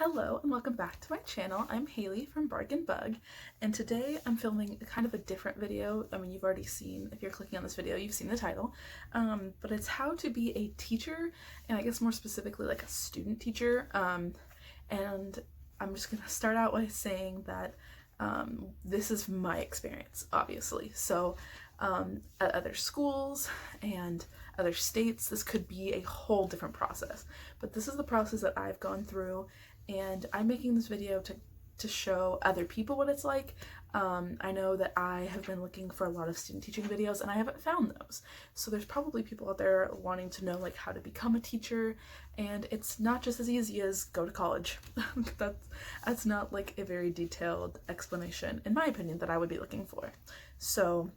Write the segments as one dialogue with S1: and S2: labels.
S1: Hello and welcome back to my channel. I'm Haley from Bargain Bug, and today I'm filming kind of a different video. I mean, you've already seen, if you're clicking on this video, you've seen the title, but it's how to be a teacher, and I guess more specifically like a student teacher. And I'm just gonna start out by saying that this is my experience, obviously. So at other schools and other states, this could be a whole different process, but this is the process that I've gone through, and I'm making this video to show other people what it's like. I know that I have been looking for a lot of student teaching videos and I haven't found those. So there's probably people out there wanting to know like how to become a teacher, and it's not just as easy as go to college. That's not like a very detailed explanation, in my opinion, that I would be looking for. So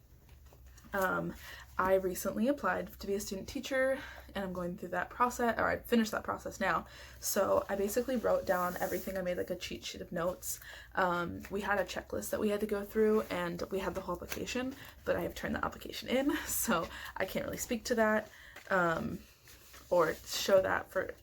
S1: I recently applied to be a student teacher, and I'm going through that process, or I finished that process now. So I basically wrote down everything. I made like a cheat sheet of notes. We had a checklist that we had to go through, and we had the whole application, but I have turned the application in, so I can't really speak to that or show that for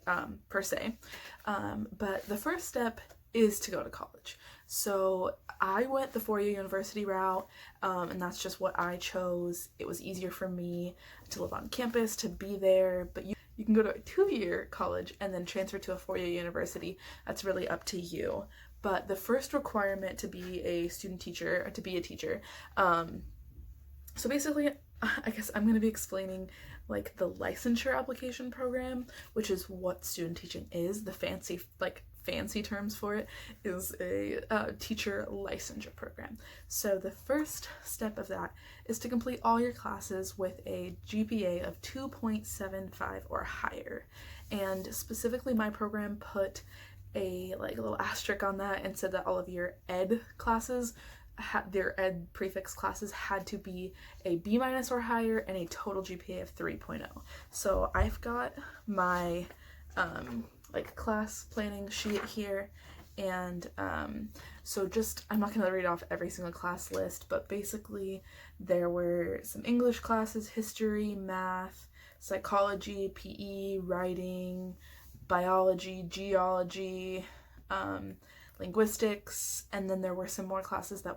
S1: per se. But the first step is to go to college. So I went the four-year university route, and that's just what I chose. It was easier for me to live on campus, to be there, but you can go to a two-year college and then transfer to a four-year university. That's really up to you. But the first requirement to be a student teacher, or to be a teacher, so basically, I guess I'm going to be explaining like the licensure application program, which is what student teaching is. The fancy terms for it is a teacher licensure program. So the first step of that is to complete all your classes with a GPA of 2.75 or higher. And specifically, my program put a little asterisk on that and said that all of your ed classes, their ed prefix classes, had to be a B- or higher and a total GPA of 3.0. So I've got my class planning sheet here, and so just, I'm not going to read off every single class list, but basically there were some English classes, history, math, psychology, PE, writing, biology, geology, linguistics, and then there were some more classes there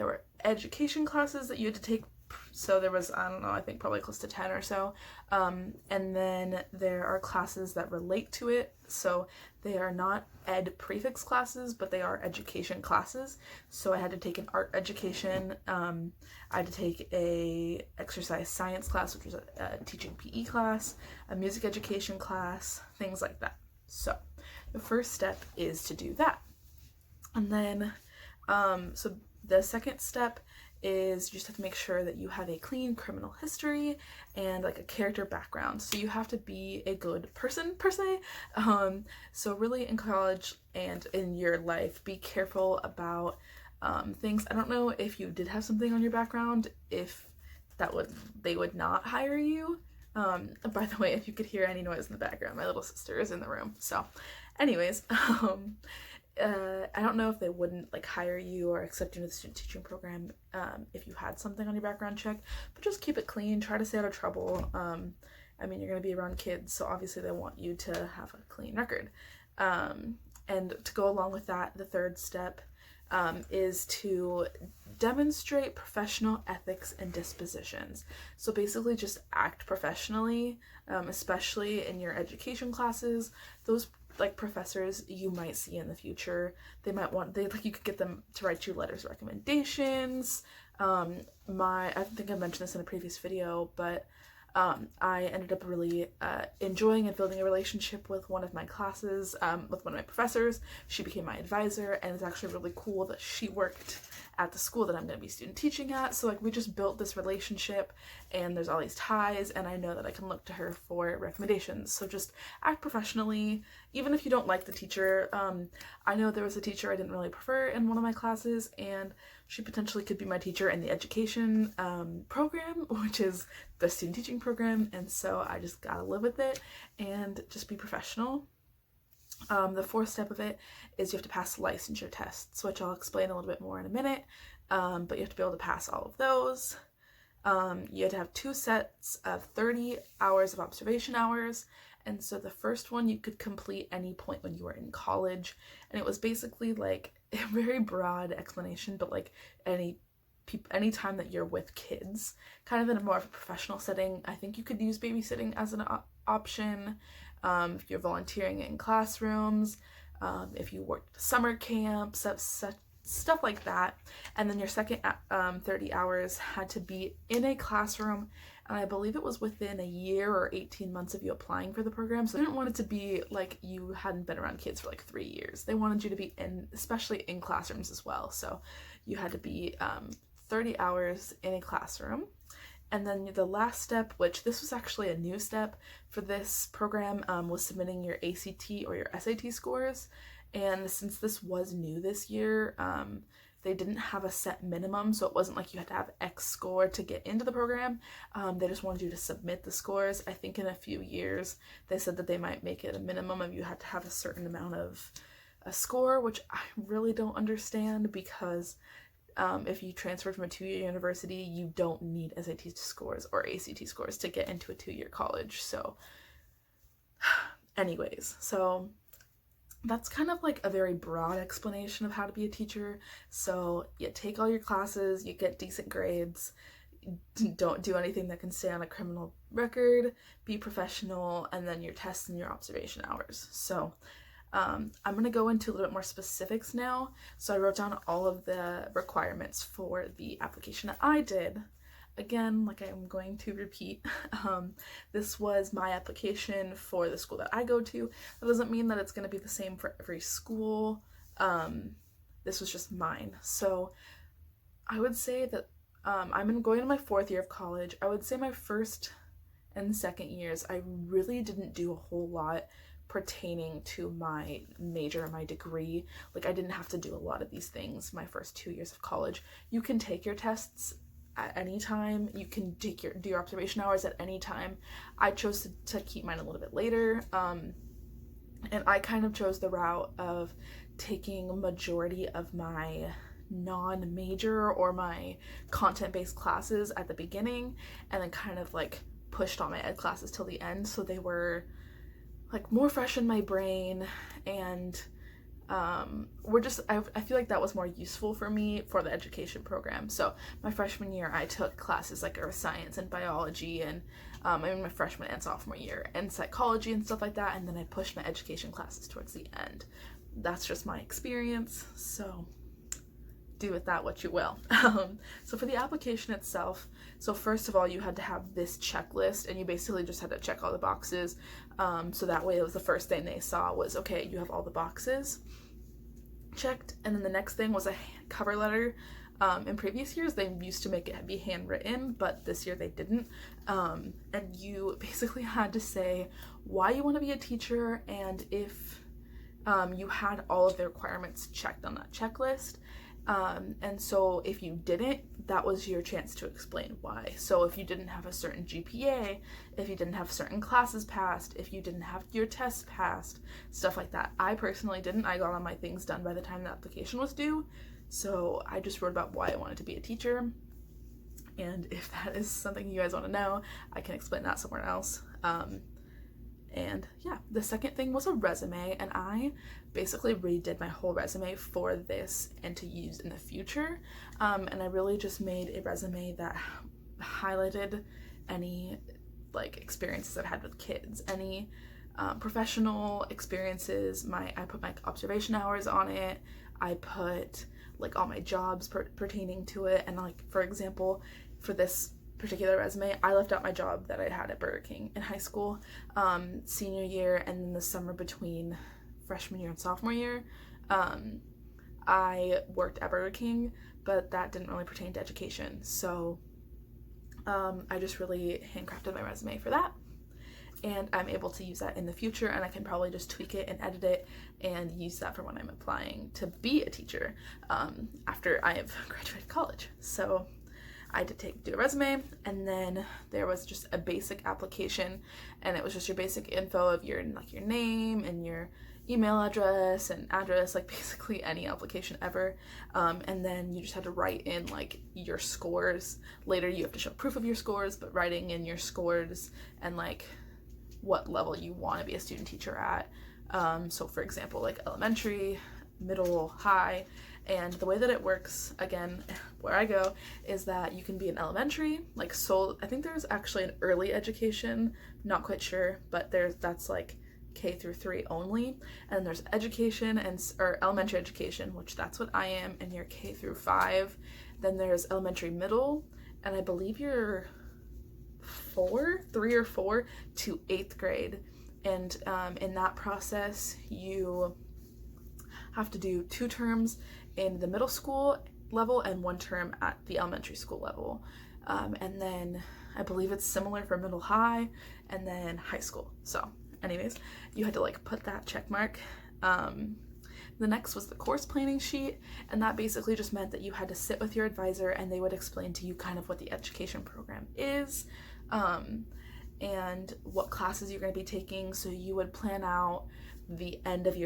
S1: were education classes that you had to take. So there was, I don't know, I think probably close to 10 or so. And then there are classes that relate to it. So they are not ed prefix classes, but they are education classes. So I had to take an art education. I had to take a exercise science class, which was a teaching PE class, a music education class, things like that. So the first step is to do that. And then, so the second step is you just have to make sure that you have a clean criminal history and like a character background. So you have to be a good person per se. So really in college and in your life, be careful about things. I don't know if you did have something on your background, if they would not hire you. By the way, if you could hear any noise in the background, my little sister is in the room. So anyways, I don't know if they wouldn't hire you or accept you into the student teaching program if you had something on your background check, but just keep it clean. Try to stay out of trouble. I mean, you're going to be around kids, so obviously they want you to have a clean record. And to go along with that, the third step is to demonstrate professional ethics and dispositions. So basically just act professionally, especially in your education classes. Those professors you might see in the future, you could get them to write you letters of recommendations. I think I mentioned this in a previous video, but I ended up really enjoying and building a relationship with one of my classes, with one of my professors. She became my advisor, and it's actually really cool that she worked at the school that I'm going to be student teaching at. So we just built this relationship, and there's all these ties, and I know that I can look to her for recommendations. So just act professionally, even if you don't like the teacher. I know there was a teacher I didn't really prefer in one of my classes, and she potentially could be my teacher in the education program, which is the student teaching program, and so I just gotta live with it and just be professional. The fourth step of it is you have to pass licensure tests, which I'll explain a little bit more in a minute, but you have to be able to pass all of those. You had to have 2 sets of 30 hours of observation hours, And so the first one you could complete any point when you were in college, and it was basically like a very broad explanation, but like any time that you're with kids, kind of in a more of a professional setting. I think you could use babysitting as an option, if you're volunteering in classrooms, if you worked summer camps, stuff like that. And then your second 30 hours had to be in a classroom, and I believe it was within a year or 18 months of you applying for the program. So they didn't want it to be like you hadn't been around kids for like 3 years. They wanted you to be in, especially in classrooms as well. So you had to be 30 hours in a classroom. And then the last step, which this was actually a new step for this program, was submitting your ACT or your SAT scores. And since this was new this year, they didn't have a set minimum, so it wasn't like you had to have X score to get into the program. They just wanted you to submit the scores. I think in a few years, they said that they might make it a minimum of you had to have a certain amount of a score, which I really don't understand, because if you transfer from a 2-year university, you don't need SAT scores or ACT scores to get into a 2-year college. So anyways, so that's kind of like a very broad explanation of how to be a teacher. So you take all your classes, you get decent grades, don't do anything that can stay on a criminal record, be professional, and then your tests and your observation hours. So I'm going to go into a little bit more specifics now. So I wrote down all of the requirements for the application that I did. Again, like I'm going to repeat, this was my application for the school that I go to. That doesn't mean that it's going to be the same for every school. This was just mine. So I would say that I'm going to my 4th year of college. I would say my first and second years, I really didn't do a whole lot pertaining to my major and my degree. Like I didn't have to do a lot of these things my first 2 years of college. You can take your tests at any time. You can do your observation hours at any time. I chose to keep mine a little bit later, and I kind of chose the route of taking a majority of my non-major or my content-based classes at the beginning, and then kind of like pushed all my ed classes till the end, so they were like more fresh in my brain, and I feel like that was more useful for me for the education program. So my freshman year, I took classes like earth science and biology, and in my freshman and sophomore year, and psychology and stuff like that, and then I pushed my education classes towards the end. That's just my experience, so do with that what you will. So for the application itself, so first of all, you had to have this checklist, and you basically just had to check all the boxes. So that way it was the first thing they saw was, okay, you have all the boxes checked. And then the next thing was a cover letter. In previous years, they used to make it be handwritten, but this year they didn't. And you basically had to say why you want to be a teacher, and if you had all of the requirements checked on that checklist. And so if you didn't, that was your chance to explain why. So if you didn't have a certain GPA, if you didn't have certain classes passed, if you didn't have your tests passed, stuff like that. I personally didn't. I got all my things done by the time the application was due. So I just wrote about why I wanted to be a teacher. And if that is something you guys want to know, I can explain that somewhere else. And yeah, the second thing was a resume, and I basically redid my whole resume for this and to use in the future. And I really just made a resume that highlighted any like experiences I've had with kids, any professional experiences. I put my observation hours on it. I put like all my jobs pertaining to it, and like for example, for this particular resume, I left out my job that I had at Burger King in high school, senior year, and then the summer between freshman year and sophomore year. I worked at Burger King, but that didn't really pertain to education. So I just really handcrafted my resume for that, and I'm able to use that in the future, and I can probably just tweak it and edit it and use that for when I'm applying to be a teacher after I have graduated college. So I did do a resume, and then there was just a basic application, and it was just your basic info of your name and your email address and address, like basically any application ever. And then you just had to write in like your scores. Later you have to show proof of your scores, but writing in your scores and like what level you want to be a student teacher at. So for example, like elementary, middle, high, and the way that it works, again, where I go, is that you can be in elementary, like, so I think there's actually an early education, not quite sure, but that's like K through 3 only, and then there's education or elementary education, which that's what I am, and you're K through 5. Then there's elementary middle, and I believe you're 3 or 4 to 8th grade, and in that process you have to do 2 terms in the middle school level and 1 term at the elementary school level, and then I believe it's similar for middle, high, and then high school. So anyways, you had to like put that check mark. The next was the course planning sheet, and that basically just meant that you had to sit with your advisor and they would explain to you kind of what the education program is, and what classes you're going to be taking. So you would plan out the end of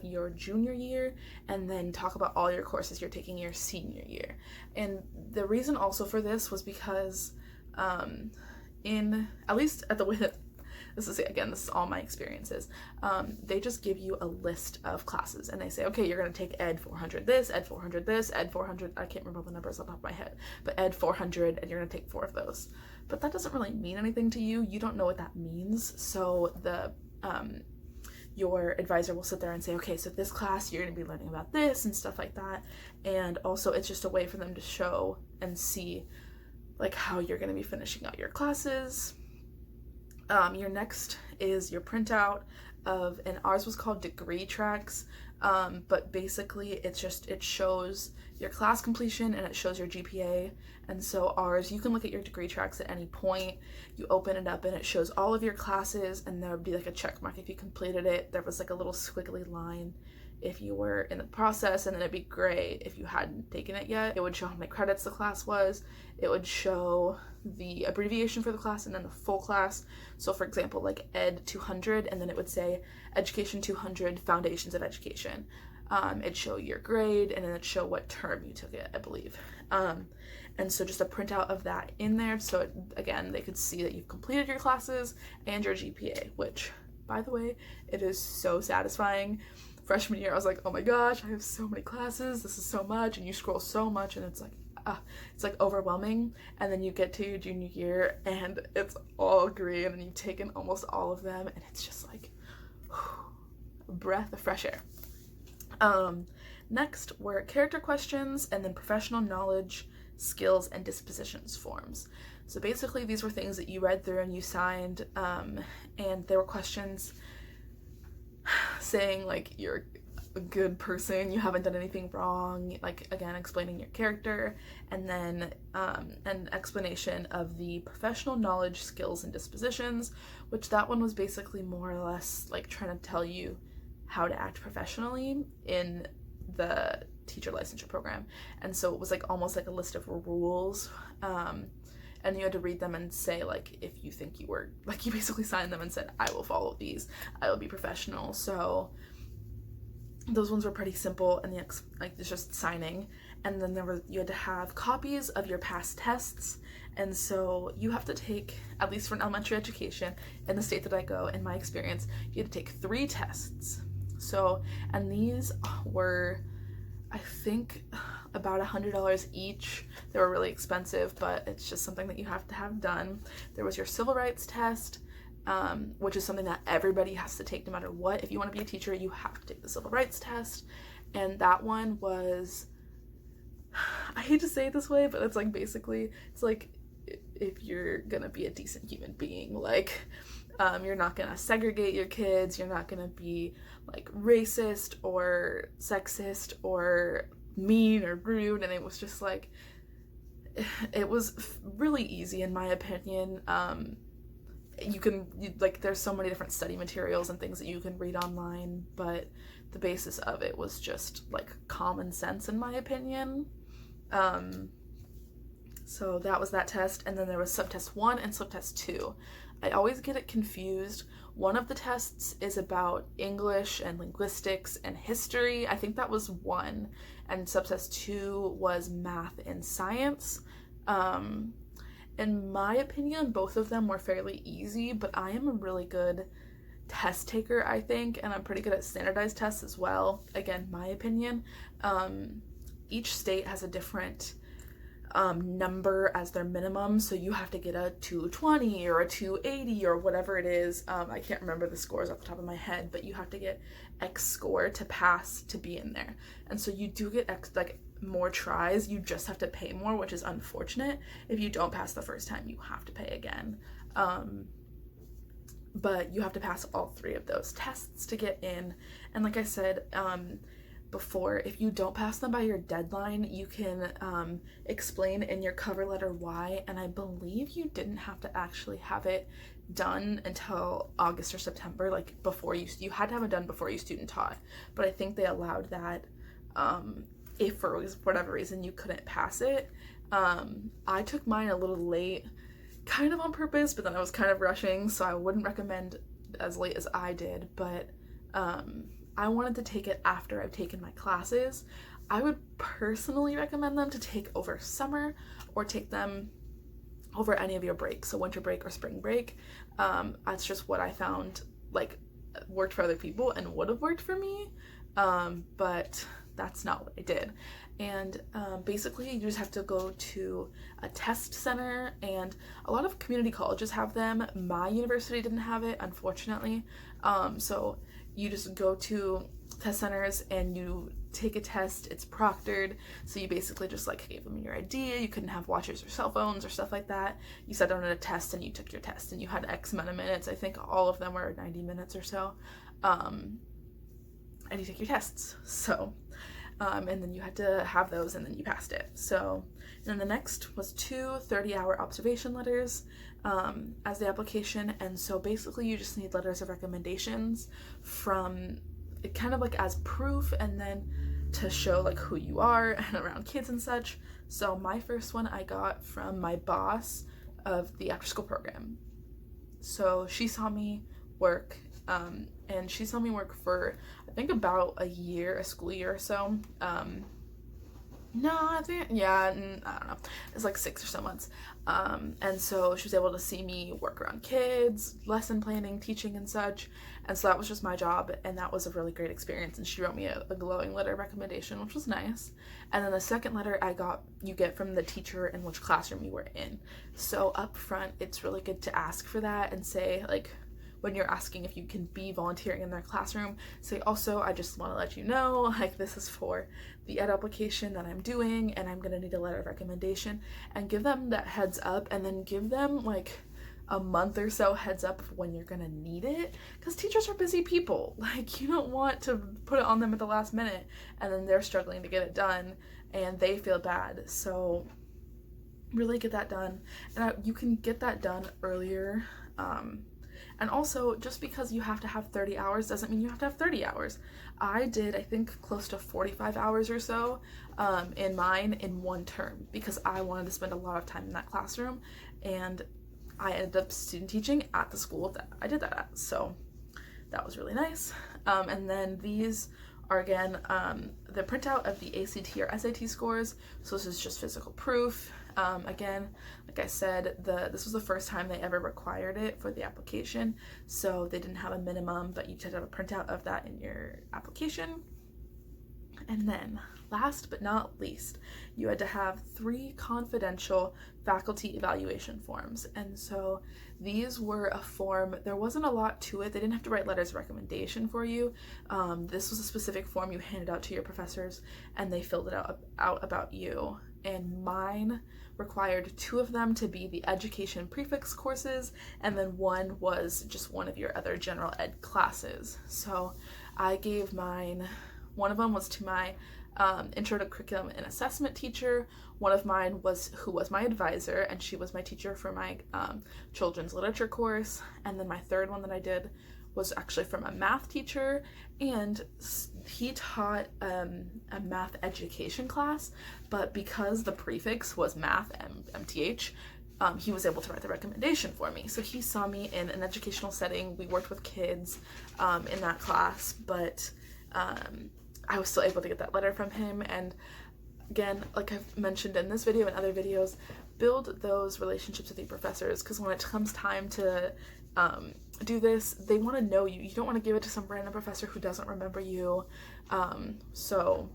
S1: your junior year, and then talk about all your courses you're taking your senior year. And the reason also for this was because at least at the way that this is all my experiences, they just give you a list of classes and they say, okay, you're going to take Ed 400 this, Ed 400 this, Ed 400, I can't remember the numbers off the top of my head, but Ed 400, and you're going to take 4 of those. But that doesn't really mean anything to you. You don't know what that means. So your advisor will sit there and say, okay, so this class you're going to be learning about this and stuff like that. And also it's just a way for them to show and see like how you're going to be finishing out your classes. Your next is your printout of, and ours was called degree tracks, but basically it shows your class completion and it shows your GPA. And so ours, you can look at your degree tracks at any point. You open it up and it shows all of your classes, and there would be like a check mark if you completed it. There was like a little squiggly line if you were in the process, and then it'd be gray if you hadn't taken it yet. It would show how many credits the class was. It would show the abbreviation for the class and then the full class. So for example, like Ed 200, and then it would say Education 200 Foundations of Education. It'd show your grade, and then it'd show what term you took it, I believe. And so just a printout of that in there, so again, they could see that you've completed your classes and your GPA, which, by the way, it is so satisfying. Freshman year, I was like, oh my gosh, I have so many classes, this is so much, and you scroll so much, and it's like overwhelming. And then you get to your junior year, and it's all green, and you've taken almost all of them, and it's just like a breath of fresh air. Next were character questions, and then professional knowledge, skills, and dispositions forms. So basically these were things that you read through and you signed, and there were questions saying like you're a good person, you haven't done anything wrong, like again explaining your character, and then an explanation of the professional knowledge, skills, and dispositions, which that one was basically more or less like trying to tell you how to act professionally in the teacher licensure program. And so it was like almost like a list of rules, and you had to read them and say like if you think you were, like you basically signed them and said, I will follow these, I will be professional. So those ones were pretty simple, and it's just signing. And then you had to have copies of your past tests, and so you have to take, at least for an elementary education in the state that I go, in my experience, you had to take 3 tests. So, and these were, I think, about $100 each. They were really expensive, but it's just something that you have to have done. There was your civil rights test, which is something that everybody has to take no matter what. If you want to be a teacher, you have to take the civil rights test. And that one was, I hate to say it this way, but it's like basically, it's like if you're gonna be a decent human being, like you're not gonna segregate your kids, you're not gonna be like racist or sexist or mean or rude. And it was just like, it was really easy in my opinion. There's so many different study materials and things that you can read online, but the basis of it was just like common sense in my opinion. So that was that test, and then there was subtest 1 and subtest 2. I always get it confused. One of the tests is about English and linguistics and history. I think that was 1, and subtest 2 was math and science. In my opinion, both of them were fairly easy, but I am a really good test taker, I think, and I'm pretty good at standardized tests as well. Again, my opinion. Each state has a different number as their minimum, so you have to get a 220 or a 280 or whatever it is. I can't remember the scores off the top of my head, but you have to get X score to pass to be in there. And so you do get more tries, you just have to pay more, which is unfortunate. If you don't pass the first time, you have to pay again. But you have to pass all 3 of those tests to get in. And like I said before, if you don't pass them by your deadline, you can explain in your cover letter why. And I believe you didn't have to actually have it done until August or September, like before you had to have it done before you student taught. But I think they allowed that if for whatever reason you couldn't pass it. I took mine a little late, kind of on purpose, but then I was kind of rushing, so I wouldn't recommend as late as I did. But I wanted to take it after I've taken my classes. I would personally recommend them to take over summer, or take them over any of your breaks, so winter break or spring break. That's just what I found like worked for other people and would have worked for me, but that's not what I did. And basically you just have to go to a test center, and a lot of community colleges have them. My university didn't have it, unfortunately. So you just go to test centers and you take a test. It's proctored, so you basically just like gave them your ID. You couldn't have watches or cell phones or stuff like that. You sat down at a test and you took your test, and you had X amount of minutes. I think all of them were 90 minutes or so, and you take your tests. So and then you had to have those, and then you passed it. So, and then the next was 2 30-hour observation letters as the application. And so basically you just need letters of recommendations from kind of like as proof, and then to show like who you are and around kids and such. So my first one I got from my boss of the after school program. So she saw me work, and she saw me work for I think about a school year or so. No, I think, yeah, I don't know. It's like 6 or so months. And so she was able to see me work around kids, lesson planning, teaching and such. And so that was just my job, and that was a really great experience. And she wrote me a glowing letter of recommendation, which was nice. And then the second letter you get from the teacher in which classroom you were in. So up front, it's really good to ask for that and say, like, when you're asking if you can be volunteering in their classroom, say also, I just want to let you know, like, this is for the ed application that I'm doing, and I'm gonna need a letter of recommendation, and give them that heads up, and then give them like a month or so heads up of when you're gonna need it, because teachers are busy people. Like, you don't want to put it on them at the last minute, and then they're struggling to get it done, and they feel bad. So really get that done, and you can get that done earlier. And also, just because you have to have 30 hours doesn't mean you have to have 30 hours. I did, I think, close to 45 hours or so in mine in one term, because I wanted to spend a lot of time in that classroom, and I ended up student teaching at the school that I did that at. So that was really nice. And then these are, again, the printout of the ACT or SAT scores. So this is just physical proof. Again, like I said, this was the first time they ever required it for the application, so they didn't have a minimum, but you did have a printout of that in your application. And then, last but not least, you had to have 3 confidential faculty evaluation forms. And so these were a form, there wasn't a lot to it. They didn't have to write letters of recommendation for you. This was a specific form you handed out to your professors, and they filled it out about you. And mine required 2 of them to be the education prefix courses, and then 1 was just one of your other general ed classes. So I gave mine, one of them was to my intro to curriculum and assessment teacher. One of mine was who was my advisor, and she was my teacher for my children's literature course. And then my third one that I did was actually from a math teacher, and he taught a math education class, but because the prefix was math, MTH, he was able to write the recommendation for me. So he saw me in an educational setting. We worked with kids in that class, but I was still able to get that letter from him. And again, like I've mentioned in this video and other videos, build those relationships with your professors, because when it comes time to do this, they want to know you. You don't want to give it to some random professor who doesn't remember you. So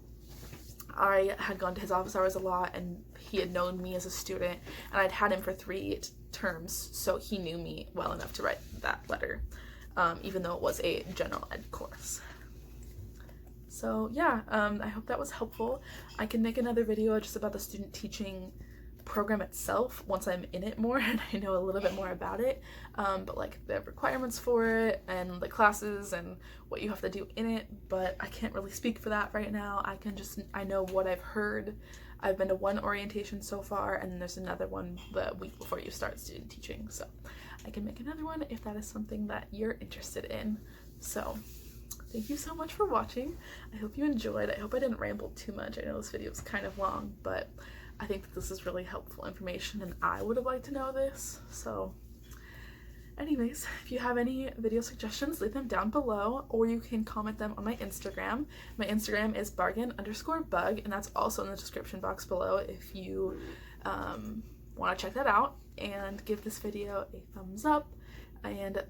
S1: I had gone to his office hours a lot, and he had known me as a student, and I'd had him for 3 terms, so he knew me well enough to write that letter, even though it was a general ed course. So yeah, I hope that was helpful. I can make another video just about the student teaching program itself once I'm in it more and I know a little bit more about it, but like the requirements for it and the classes and what you have to do in it, but I can't really speak for that right now. I know what I've heard. I've been to 1 orientation so far, and there's another one the week before you start student teaching, so I can make another one if that is something that you're interested in. So thank you so much for watching. I hope you enjoyed. I hope I didn't ramble too much. I know this video is kind of long, but I think that this is really helpful information, and I would have liked to know this. So anyways, if you have any video suggestions, leave them down below, or you can comment them on my Instagram. My Instagram is bargain_bug, and that's also in the description box below if you want to check that out. And give this video a thumbs up, and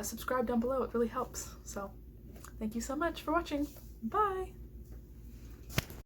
S1: subscribe down below. It really helps. So thank you so much for watching. Bye!